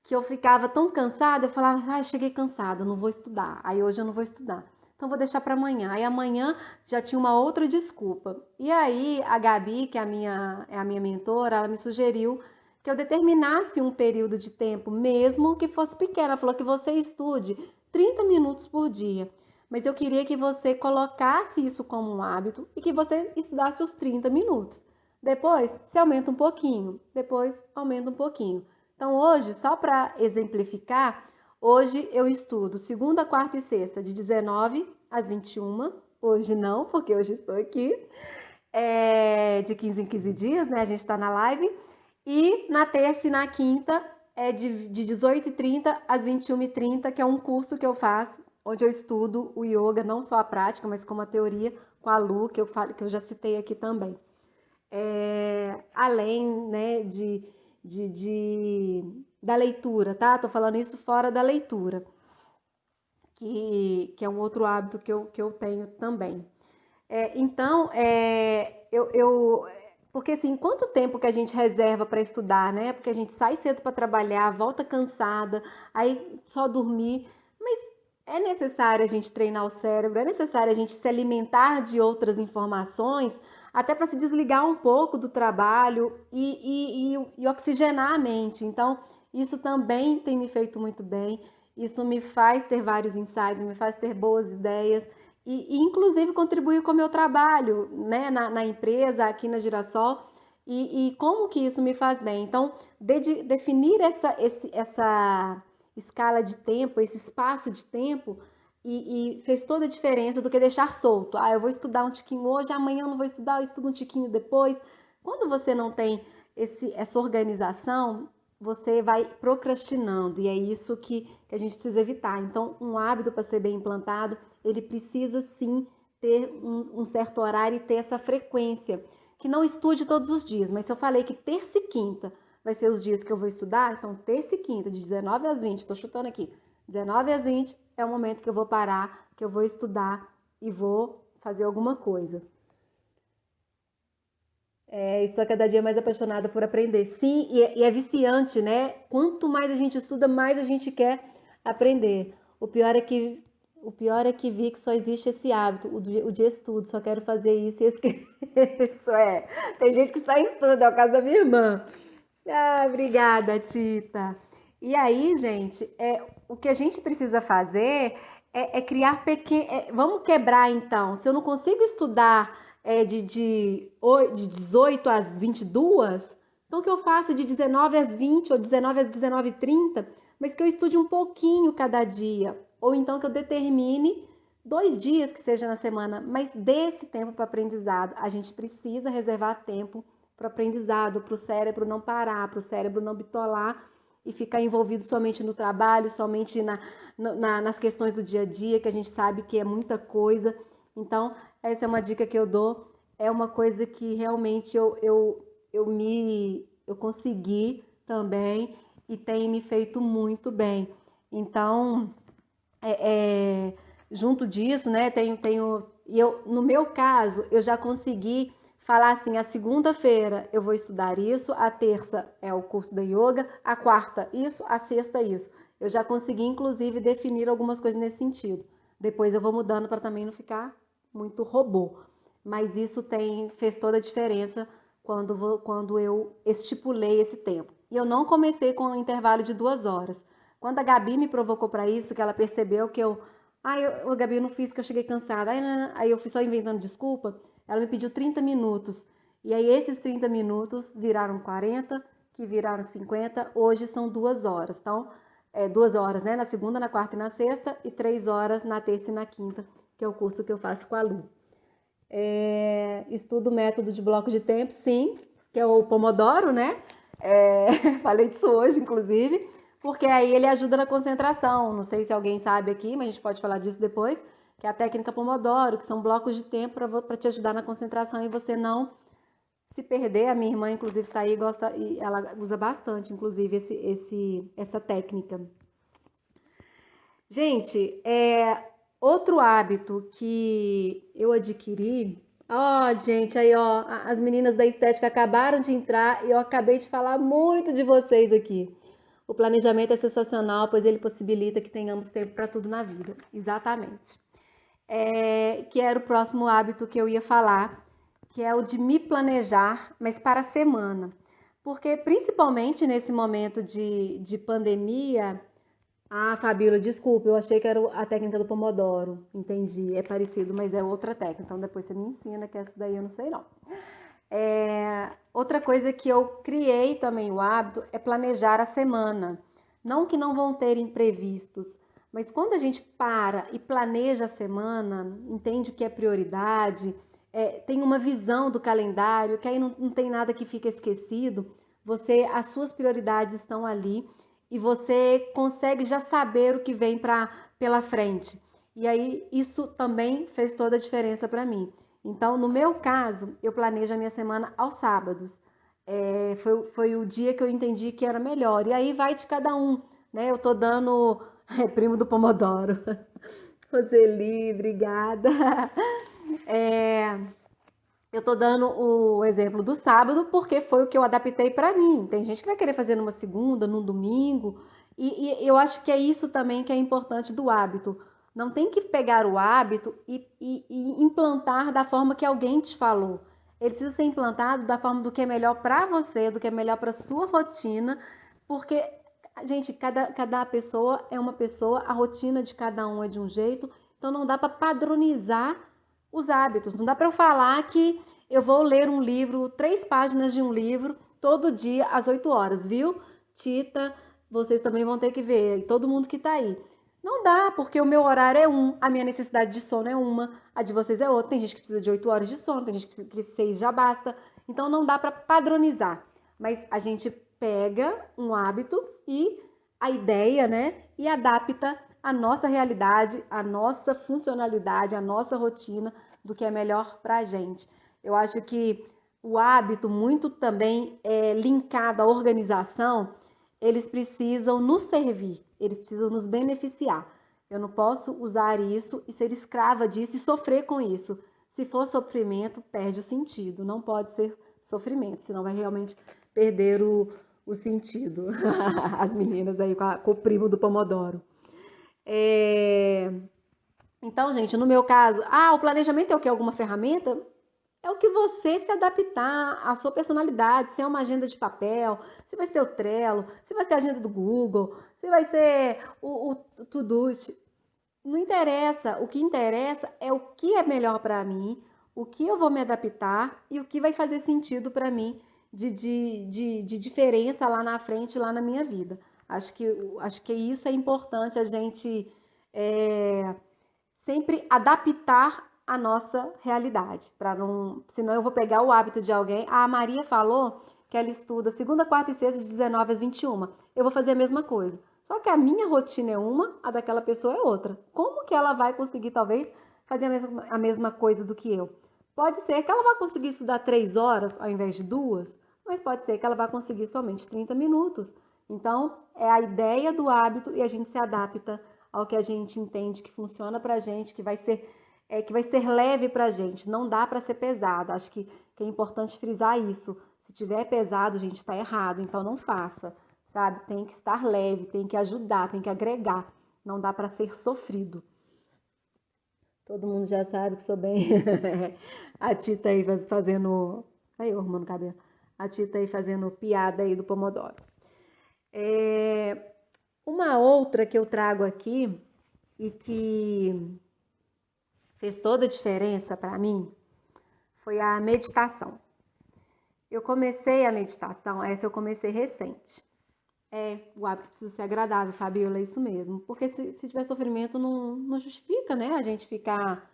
que eu ficava tão cansada, eu falava, cheguei cansada, não vou estudar. Aí hoje eu não vou estudar. Então vou deixar para amanhã. Aí amanhã já tinha uma outra desculpa. E aí a Gabi, que é a minha mentora, ela me sugeriu que eu determinasse um período de tempo, mesmo que fosse pequeno. Ela falou que você estude 30 minutos por dia. Mas eu queria que você colocasse isso como um hábito e que você estudasse os 30 minutos. Depois, se aumenta um pouquinho. Depois, aumenta um pouquinho. Então, hoje, só para exemplificar, hoje eu estudo segunda, quarta e sexta, de 19 às 21. Hoje não, porque hoje estou aqui. De 15 em 15 dias, né? A gente está na live. E na terça e na quinta é de 18h30 às 21h30, que é um curso que eu faço, onde eu estudo o yoga, não só a prática, mas como a teoria, com a Lu, que eu já citei aqui também. Além, né, da leitura, tá? Tô falando isso fora da leitura, que é um outro hábito que eu tenho também. Então, porque assim, quanto tempo que a gente reserva para estudar, né? Porque a gente sai cedo para trabalhar, volta cansada, aí só dormir. Mas é necessário a gente treinar o cérebro, é necessário a gente se alimentar de outras informações, até para se desligar um pouco do trabalho e oxigenar a mente. Então, isso também tem me feito muito bem. Isso me faz ter vários insights, me faz ter boas ideias. Inclusive contribuir com o meu trabalho, né, na empresa, aqui na Girassol, e como que isso me faz bem. Então, definir essa escala de tempo, esse espaço de tempo, e fez toda a diferença do que deixar solto. Eu vou estudar um tiquinho hoje, amanhã eu não vou estudar, eu estudo um tiquinho depois. Quando você não tem essa organização, você vai procrastinando, e é isso que a gente precisa evitar. Então, um hábito para ser bem implantado, ele precisa sim ter um certo horário e ter essa frequência. Que não estude todos os dias, mas se eu falei que terça e quinta vai ser os dias que eu vou estudar, então terça e quinta, de 19 às 20, estou chutando aqui, 19 às 20 é o momento que eu vou parar, que eu vou estudar e vou fazer alguma coisa. Estou cada dia mais apaixonada por aprender. Sim, e é viciante, né? Quanto mais a gente estuda, mais a gente quer aprender. O pior é que vi que só existe esse hábito, o de estudo. Só quero fazer isso e esqueço. Tem gente que só estuda, é o caso da minha irmã. Ah, obrigada, Tita. E aí, gente, o que a gente precisa fazer é criar pequenos. Vamos quebrar então. Se eu não consigo estudar de 18 às 22, então o que eu faço de 19 às 20 ou 19 às 19h30, mas que eu estude um pouquinho cada dia. Ou então que eu determine 2 dias que seja na semana, mas desse tempo para aprendizado. A gente precisa reservar tempo para o aprendizado, para o cérebro não parar, para o cérebro não bitolar e ficar envolvido somente no trabalho, somente nas questões do dia a dia, que a gente sabe que é muita coisa. Então, essa é uma dica que eu dou. É uma coisa que realmente eu consegui também e tem me feito muito bem. Então, é, junto disso, né, no meu caso, eu já consegui falar assim, a segunda-feira eu vou estudar isso, a terça é o curso da yoga, a quarta isso, a sexta isso. Eu já consegui, inclusive, definir algumas coisas nesse sentido. Depois eu vou mudando para também não ficar muito robô. Mas isso fez toda a diferença quando eu estipulei esse tempo. E eu não comecei com um intervalo de 2 horas. Quando a Gabi me provocou para isso, que ela percebeu que Gabi, eu não fiz, que eu cheguei cansada. Aí eu fui só inventando desculpa. Ela me pediu 30 minutos. E aí esses 30 minutos viraram 40, que viraram 50. Hoje são 2 horas. Então, 2 horas, né? Na segunda, na quarta e na sexta. E 3 horas na terça e na quinta, que é o curso que eu faço com a Lu. Estudo o método de bloco de tempo, sim, que é o Pomodoro, né? Falei disso hoje, inclusive, porque aí ele ajuda na concentração. Não sei se alguém sabe aqui, mas a gente pode falar disso depois, que é a técnica Pomodoro, que são blocos de tempo para te ajudar na concentração e você não se perder. A minha irmã, inclusive, está aí, gosta, e ela usa bastante, inclusive, essa técnica. Gente, outro hábito que eu adquiri. Ó, gente, aí, ó, as meninas da estética acabaram de entrar e eu acabei de falar muito de vocês aqui. O planejamento é sensacional, pois ele possibilita que tenhamos tempo para tudo na vida. Exatamente. Que era o próximo hábito que eu ia falar, que é o de me planejar, mas para a semana. Porque, principalmente nesse momento de pandemia. Ah, Fabíola, desculpa, eu achei que era a técnica do Pomodoro. Entendi, é parecido, mas é outra técnica. Então depois você me ensina, que essa daí eu não sei não. Outra coisa que eu criei também o hábito é planejar a semana. Não que não vão ter imprevistos, mas quando a gente para e planeja a semana, entende o que é prioridade, tem uma visão do calendário, que aí não tem nada que fica esquecido, as suas prioridades estão ali e você consegue já saber o que vem pela frente. E aí isso também fez toda a diferença para mim. Então, no meu caso, eu planejo a minha semana aos sábados. Foi o dia que eu entendi que era melhor. E aí vai de cada um, né? Eu tô dando primo do Pomodoro. Roseli, obrigada. Eu tô dando o exemplo do sábado porque foi o que eu adaptei para mim. Tem gente que vai querer fazer numa segunda, num domingo. E eu acho que é isso também que é importante do hábito. Não tem que pegar o hábito e implantar da forma que alguém te falou. Ele precisa ser implantado da forma do que é melhor para você, do que é melhor para sua rotina, porque, gente, cada pessoa é uma pessoa, a rotina de cada um é de um jeito, então não dá para padronizar os hábitos. Não dá para eu falar que eu vou ler um livro, 3 páginas de um livro, todo dia às 8 horas, viu? Tita, vocês também vão ter que ver, e todo mundo que tá aí. Não dá, porque o meu horário é a minha necessidade de sono é uma, a de vocês é outra. Tem gente que precisa de 8 horas de sono, tem gente que precisa que 6 já basta. Então não dá para padronizar. Mas a gente pega um hábito e a ideia, né, e adapta a nossa realidade, a nossa funcionalidade, a nossa rotina do que é melhor para a gente. Eu acho que o hábito, muito também linkado à organização, eles precisam nos servir, eles precisam nos beneficiar. Eu não posso usar isso e ser escrava disso e sofrer com isso. Se for sofrimento, perde o sentido. Não pode ser sofrimento, senão vai realmente perder o sentido. As meninas aí com o primo do Pomodoro. Então, gente, no meu caso, o planejamento é o que? Alguma ferramenta? É o que você se adaptar à sua personalidade, se é uma agenda de papel, se vai ser o Trello, se vai ser a agenda do Google, se vai ser o Todoist. Não interessa. O que interessa é o que é melhor para mim, o que eu vou me adaptar e o que vai fazer sentido para mim de diferença lá na frente, lá na minha vida. Acho que isso é importante a gente sempre adaptar a nossa realidade, para não, senão eu vou pegar o hábito de alguém. A Maria falou que ela estuda segunda, quarta e sexta de 19 às 21. Eu vou fazer a mesma coisa. Só que a minha rotina é uma, a daquela pessoa é outra. Como que ela vai conseguir, talvez, fazer a mesma coisa do que eu? Pode ser que ela vá conseguir estudar 3 horas ao invés de 2, mas pode ser que ela vá conseguir somente 30 minutos. Então, é a ideia do hábito e a gente se adapta ao que a gente entende que funciona pra gente, que vai ser leve pra gente. Não dá pra ser pesado. Acho que é importante frisar isso. Se tiver pesado, gente, tá errado. Então não faça, sabe? Tem que estar leve, tem que ajudar, tem que agregar. Não dá pra ser sofrido. Todo mundo já sabe que sou bem a Tita aí fazendo. Aí, eu arrumando o cabelo. A Tita aí fazendo piada aí do Pomodoro. Uma outra que eu trago aqui e que fez toda a diferença para mim foi a meditação. Eu comecei a meditação, essa eu comecei recente. O hábito precisa ser agradável, Fabiola, é isso mesmo. Porque se tiver sofrimento, não justifica, né? A gente ficar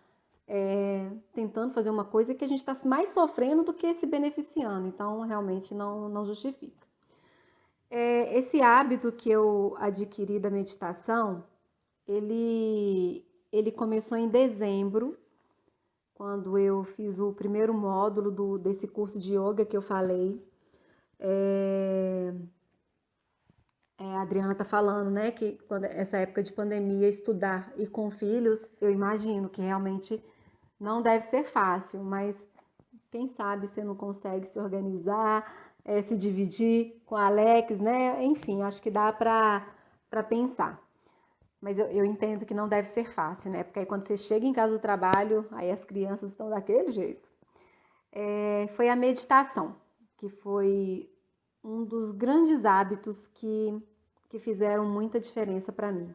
tentando fazer uma coisa que a gente está mais sofrendo do que se beneficiando. Então, realmente não justifica. Esse hábito que eu adquiri da meditação, ele começou em dezembro, quando eu fiz o primeiro módulo desse curso de yoga que eu falei. A Adriana tá falando, né, que quando essa época de pandemia, estudar e com filhos, eu imagino que realmente não deve ser fácil, mas quem sabe você não consegue se organizar, se dividir com a Alex, né? Enfim, acho que dá para pensar. Mas eu entendo que não deve ser fácil, né? Porque aí quando você chega em casa do trabalho, aí as crianças estão daquele jeito. Foi a meditação, que foi um dos grandes hábitos que fizeram muita diferença para mim.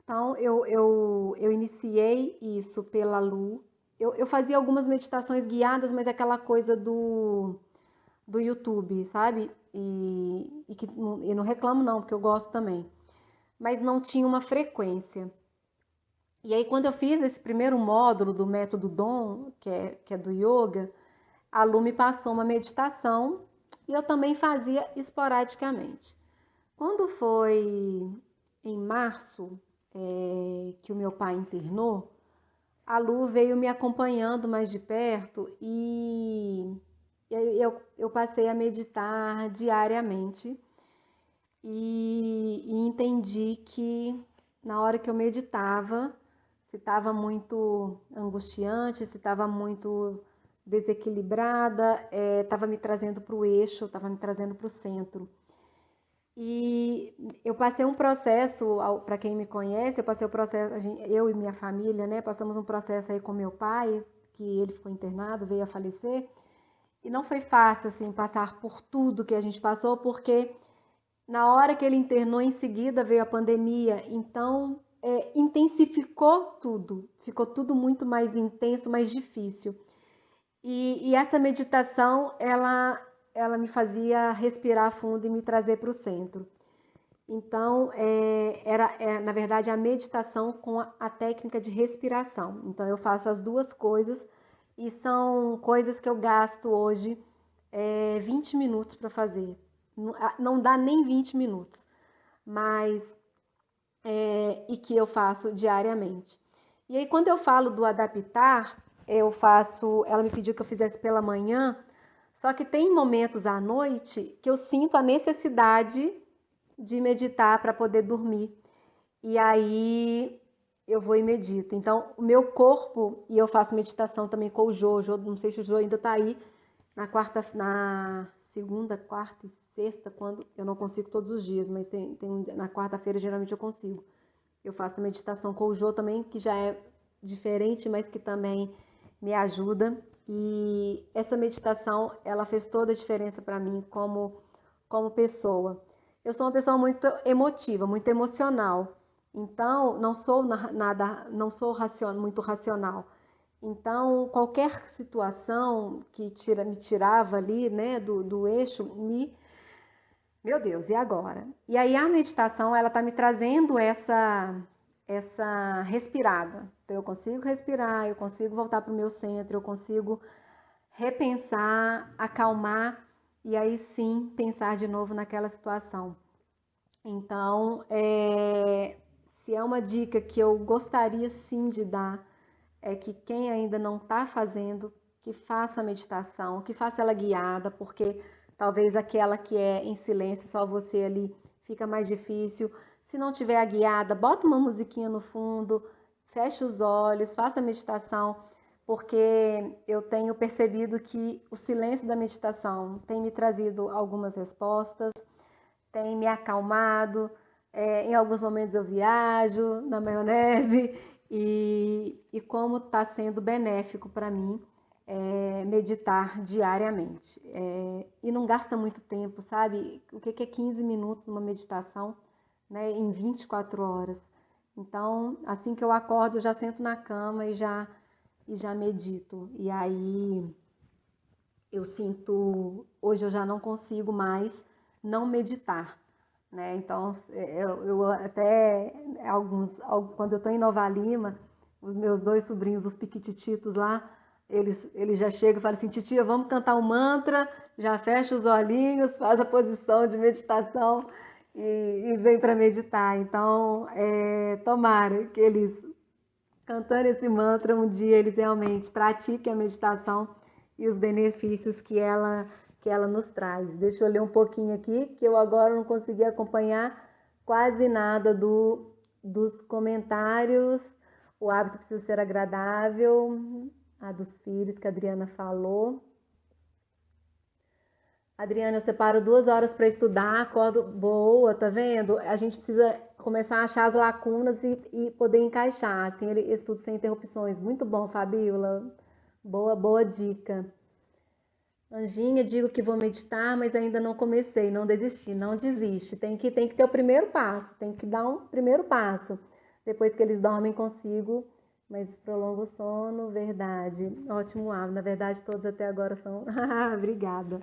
Então, eu iniciei isso pela Lu. Eu fazia algumas meditações guiadas, mas aquela coisa do YouTube, sabe? E não reclamo não, porque eu gosto também. Mas não tinha uma frequência. E aí, quando eu fiz esse primeiro módulo do método Dom, que é do yoga, a Lu me passou uma meditação e eu também fazia esporadicamente. Quando foi em março que o meu pai internou, a Lu veio me acompanhando mais de perto e eu passei a meditar diariamente e entendi que na hora que eu meditava, se estava muito angustiante, se estava muito desequilibrada, estava me trazendo para o eixo, estava me trazendo para o centro. E eu passei um processo, para quem me conhece, eu passei o processo, eu e minha família, né, passamos um processo aí com meu pai, que ele ficou internado, veio a falecer, e não foi fácil, assim, passar por tudo que a gente passou, porque na hora que ele internou, em seguida veio a pandemia, então intensificou tudo, ficou tudo muito mais intenso, mais difícil. E essa meditação, ela me fazia respirar fundo e me trazer para o centro. Então, na verdade, a meditação com a técnica de respiração. Então, eu faço as duas coisas e são coisas que eu gasto hoje 20 minutos para fazer. não dá nem 20 minutos, mas e que eu faço diariamente. E aí, quando eu falo do adaptar, ela me pediu que eu fizesse pela manhã, só que tem momentos à noite que eu sinto a necessidade de meditar para poder dormir. E aí eu vou e medito. Então, o meu corpo, e eu faço meditação também com o Jô, não sei se o Jô ainda está aí, na segunda, quarta e sexta, quando eu não consigo todos os dias, mas na quarta-feira geralmente eu consigo. Eu faço meditação com o Jô também, que já é diferente, mas que também me ajuda. E essa meditação, ela fez toda a diferença para mim como pessoa. Eu sou uma pessoa muito emotiva, muito emocional. Então, não sou muito racional. Então, qualquer situação que me tirava ali, né, do eixo, meu Deus, e agora? E aí a meditação, ela tá me trazendo essa respirada. Então, eu consigo respirar, eu consigo voltar para o meu centro, eu consigo repensar, acalmar e aí sim pensar de novo naquela situação. Então, se é uma dica que eu gostaria sim de dar, é que quem ainda não está fazendo, que faça a meditação, que faça ela guiada, porque talvez aquela que é em silêncio, só você ali, fica mais difícil. Se não tiver a guiada, bota uma musiquinha no fundo, fecha os olhos, faça a meditação, porque eu tenho percebido que o silêncio da meditação tem me trazido algumas respostas, tem me acalmado. Em alguns momentos eu viajo na maionese e como está sendo benéfico para mim meditar diariamente. E não gasta muito tempo, sabe? O que é 15 minutos numa meditação, né, em 24 horas? Então, assim que eu acordo, eu já sento na cama e já medito. E aí eu sinto, hoje eu já não consigo mais não meditar, né? Então, eu até quando eu estou em Nova Lima, os meus dois sobrinhos, os piquitititos lá, eles já chegam e falam assim, titia, vamos cantar um mantra, já fecha os olhinhos, faz a posição de meditação e vem para meditar. Então, tomara que eles, cantando esse mantra, um dia eles realmente pratiquem a meditação e os benefícios que ela nos traz. Deixa eu ler um pouquinho aqui, que eu agora não consegui acompanhar quase nada dos comentários. O hábito precisa ser agradável. A dos filhos que a Adriana falou. Adriana, eu separo 2 horas para estudar, acordo boa, tá vendo? A gente precisa começar a achar as lacunas e poder encaixar, assim, ele estuda sem interrupções. Muito bom, Fabíola. Boa dica. Anjinha, digo que vou meditar, mas ainda não comecei, não desisti, não desiste. Tem que ter o primeiro passo, tem que dar um primeiro passo. Depois que eles dormem, consigo, mas prolongo o sono, verdade. Ótimo hábito, na verdade todos até agora são... Obrigada.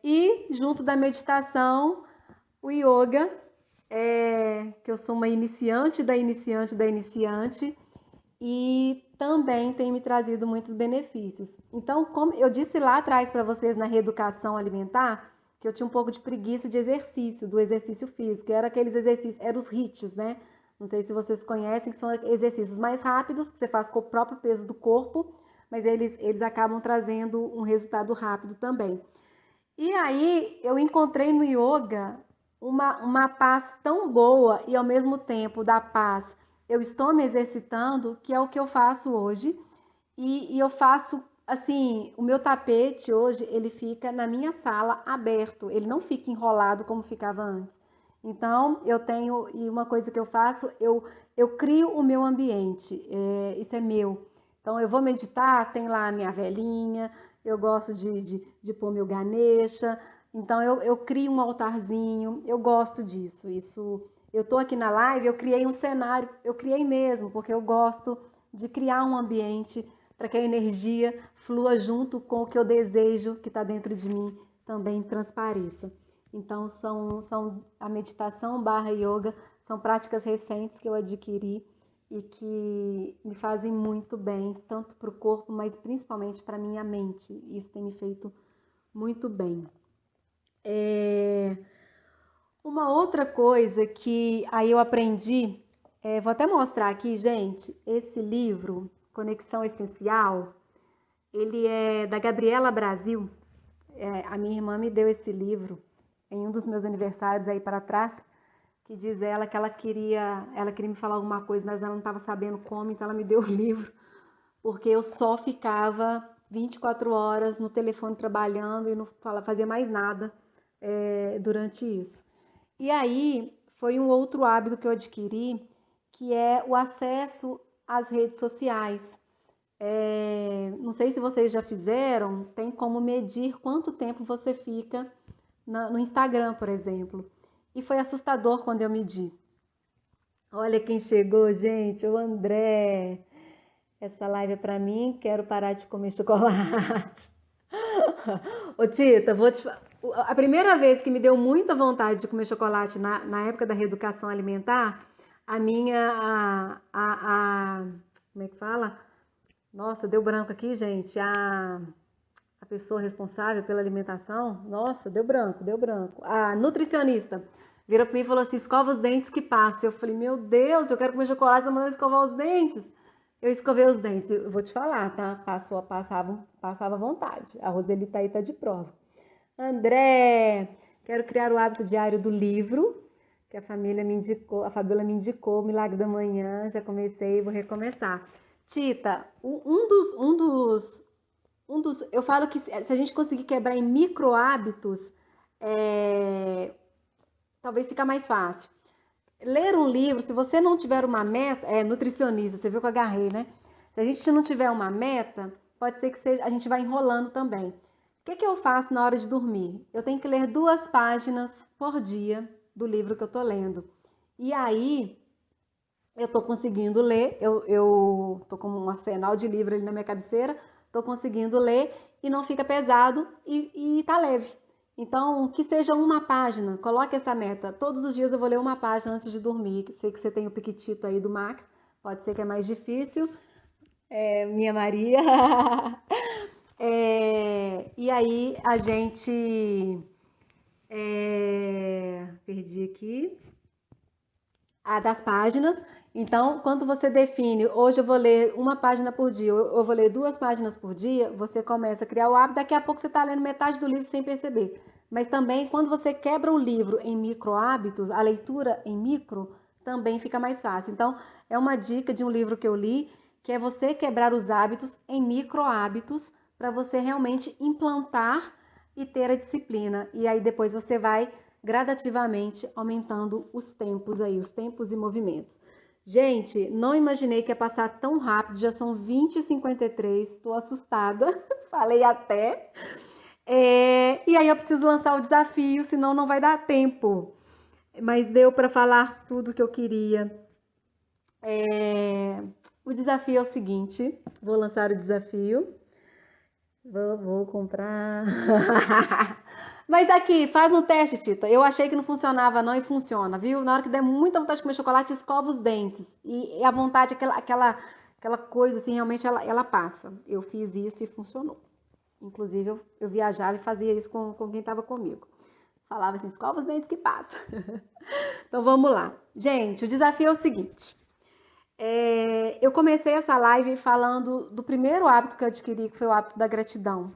E junto da meditação, o yoga, que eu sou uma iniciante da iniciante da iniciante, e também tem me trazido muitos benefícios. Então, como eu disse lá atrás para vocês na reeducação alimentar, que eu tinha um pouco de preguiça de exercício, do exercício físico, era aqueles exercícios, eram os HIITs, né? Não sei se vocês conhecem, que são exercícios mais rápidos, que você faz com o próprio peso do corpo, mas eles acabam trazendo um resultado rápido também. E aí eu encontrei no yoga uma paz tão boa e ao mesmo tempo da paz eu estou me exercitando, que é o que eu faço hoje. E eu faço assim, o meu tapete hoje ele fica na minha sala aberto, ele não fica enrolado como ficava antes. Então eu tenho, e uma coisa que eu faço, eu crio o meu ambiente, isso é meu. Então eu vou meditar, tem lá a minha velinha, eu gosto de pôr meu Ganesha, então eu crio um altarzinho, eu gosto disso. Isso, eu tô aqui na live, eu criei um cenário, eu criei mesmo, porque eu gosto de criar um ambiente para que a energia flua junto com o que eu desejo que está dentro de mim também transpareça. Então a meditação / yoga são práticas recentes que eu adquiri e que me fazem muito bem, tanto para o corpo, mas principalmente para a minha mente. Isso tem me feito muito bem. É, Uma outra coisa que aí eu aprendi, vou até mostrar aqui, gente, esse livro, Conexão Essencial, ele é da Gabriela Brasil. A minha irmã me deu esse livro em um dos meus aniversários aí para trás, que diz ela que ela queria me falar alguma coisa, mas ela não estava sabendo como, então ela me deu o livro, porque eu só ficava 24 horas no telefone trabalhando e não fazia mais nada durante isso. E aí foi um outro hábito que eu adquiri, que é o acesso às redes sociais. Não sei se vocês já fizeram, tem como medir quanto tempo você fica no Instagram, por exemplo. E foi assustador quando eu medi. Olha quem chegou, gente, o André. Essa live é pra mim, quero parar de comer chocolate. Ô Tita, a primeira vez que me deu muita vontade de comer chocolate na época da reeducação alimentar, a minha, como é que fala? Nossa, deu branco aqui, gente. A pessoa responsável pela alimentação, nossa, deu branco, deu branco. A nutricionista virou pra mim e falou assim: escova os dentes que passa. Eu falei: meu Deus, eu quero comer chocolate, mas não escovar os dentes. Eu escovei os dentes, eu vou te falar, tá? Passava vontade. A Roseli tá aí, tá de prova. André, quero criar o hábito diário do livro, que a família me indicou, a Fabiola me indicou, Milagre da Manhã, já comecei, vou recomeçar. Tita, eu falo que se a gente conseguir quebrar em micro hábitos, talvez fica mais fácil. Ler um livro, se você não tiver uma meta, nutricionista, você viu que eu agarrei, né? Se a gente não tiver uma meta, pode ser que a gente vai enrolando também. O que eu faço na hora de dormir? Eu tenho que ler 2 páginas por dia do livro que eu tô lendo. E aí, eu tô conseguindo ler, eu tô com um arsenal de livro ali na minha cabeceira, tô conseguindo ler e não fica pesado e tá leve. Então, que seja uma página, coloque essa meta. Todos os dias eu vou ler uma página antes de dormir. Sei que você tem o Piquitito aí do Max, pode ser que é mais difícil. Minha Maria. E aí a gente. Perdi aqui. Das páginas. Então, quando você define, hoje eu vou ler uma página por dia, eu vou ler 2 páginas por dia, você começa a criar o hábito, daqui a pouco você está lendo metade do livro sem perceber. Mas também, quando você quebra o livro em micro hábitos, a leitura em micro também fica mais fácil. Então, é uma dica de um livro que eu li, que é você quebrar os hábitos em micro hábitos, para você realmente implantar e ter a disciplina. E aí depois você vai gradativamente aumentando os tempos aí, os tempos e movimentos. Gente, não imaginei que ia passar tão rápido, já são 20h53, estou assustada, falei até. E aí eu preciso lançar o desafio, senão não vai dar tempo. Mas deu para falar tudo que eu queria. O desafio é o seguinte, vou lançar o desafio. Vou comprar. Mas aqui, faz um teste, Tita. Eu achei que não funcionava não e funciona, viu? Na hora que der muita vontade de comer chocolate, escova os dentes. E a vontade, aquela coisa assim, realmente ela passa. Eu fiz isso e funcionou. Inclusive, eu viajava e fazia isso com quem estava comigo. Falava assim, escova os dentes que passa. Então vamos lá. Gente, o desafio é o seguinte. Eu comecei essa live falando do primeiro hábito que eu adquiri, que foi o hábito da gratidão.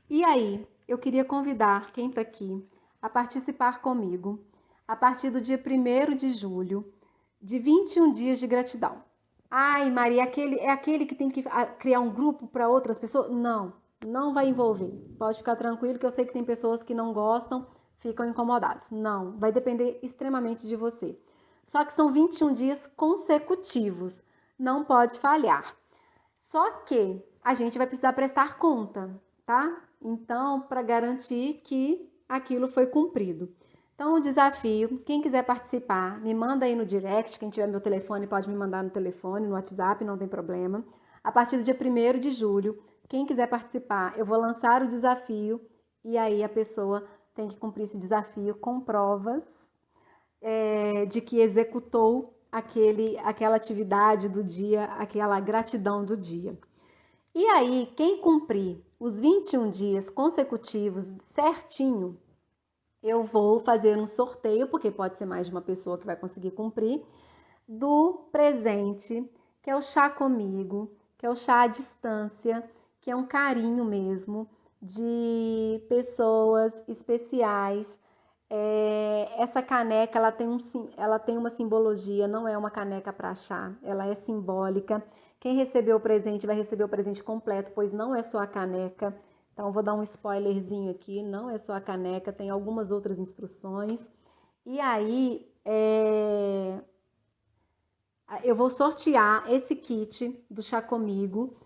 E aí, eu queria convidar quem está aqui a participar comigo a partir do dia 1º de julho, de 21 dias de gratidão. Ai, Maria, é aquele que tem que criar um grupo para outras pessoas? Não, não vai envolver. Pode ficar tranquilo que eu sei que tem pessoas que não gostam, ficam incomodadas. Não, vai depender extremamente de você. Só que são 21 dias consecutivos, não pode falhar. Só que a gente vai precisar prestar conta, tá? Então, para garantir que aquilo foi cumprido. Então, o desafio, quem quiser participar, me manda aí no direct, quem tiver meu telefone pode me mandar no telefone, no WhatsApp, não tem problema. A partir do dia 1º de julho, quem quiser participar, eu vou lançar o desafio e aí a pessoa tem que cumprir esse desafio com provas de que executou aquela atividade do dia, aquela gratidão do dia. E aí, quem cumprir os 21 dias consecutivos certinho, eu vou fazer um sorteio, porque pode ser mais de uma pessoa que vai conseguir cumprir, do presente, que é o chá comigo, que é o chá à distância, que é um carinho mesmo de pessoas especiais. Essa caneca, ela tem uma simbologia, não é uma caneca para chá, ela é simbólica. Quem recebeu o presente vai receber o presente completo, pois não é só a caneca. Então, vou dar um spoilerzinho aqui, não é só a caneca, tem algumas outras instruções. E aí, eu vou sortear esse kit do Chá Comigo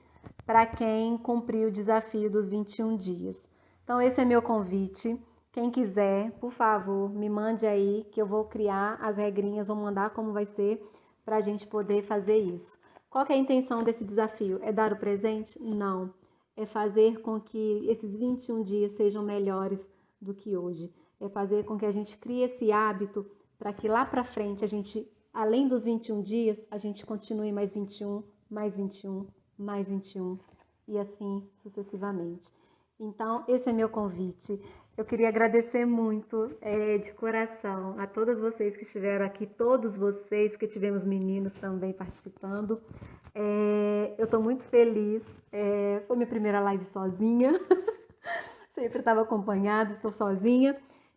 para quem cumprir o desafio dos 21 dias. Então, esse é meu convite. Quem quiser, por favor, me mande aí que eu vou criar as regrinhas, vou mandar como vai ser para a gente poder fazer isso. Qual que é a intenção desse desafio? É dar o presente? Não. É fazer com que esses 21 dias sejam melhores do que hoje. É fazer com que a gente crie esse hábito para que lá para frente a gente, além dos 21 dias, a gente continue mais 21, mais 21, mais 21 e assim sucessivamente. Então, esse é meu convite. Eu queria agradecer muito, de coração, a todas vocês que estiveram aqui, todos vocês, porque tivemos meninos também participando. Eu estou muito feliz. Foi minha primeira live sozinha. Sempre estava acompanhada, estou sozinha.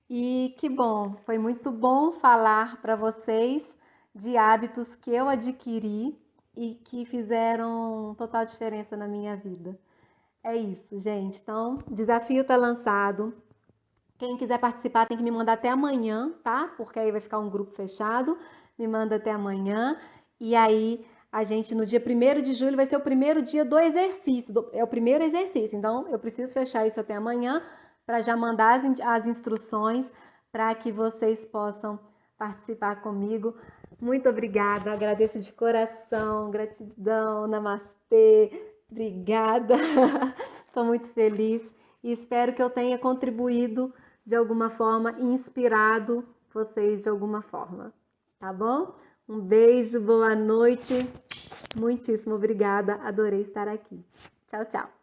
E que bom, foi muito bom falar para vocês de hábitos que eu adquiri e que fizeram total diferença na minha vida. É isso, gente. Então, o desafio está lançado. Quem quiser participar tem que me mandar até amanhã, tá? Porque aí vai ficar um grupo fechado. Me manda até amanhã. E aí, a gente, no dia 1º de julho, vai ser o primeiro dia do exercício. É o primeiro exercício. Então, eu preciso fechar isso até amanhã para já mandar as instruções para que vocês possam participar comigo. Muito obrigada. Agradeço de coração. Gratidão. Namastê. Obrigada. Estou muito feliz e espero que eu tenha contribuído de alguma forma, inspirado vocês de alguma forma, tá bom? Um beijo, boa noite, muitíssimo obrigada, adorei estar aqui. Tchau, tchau.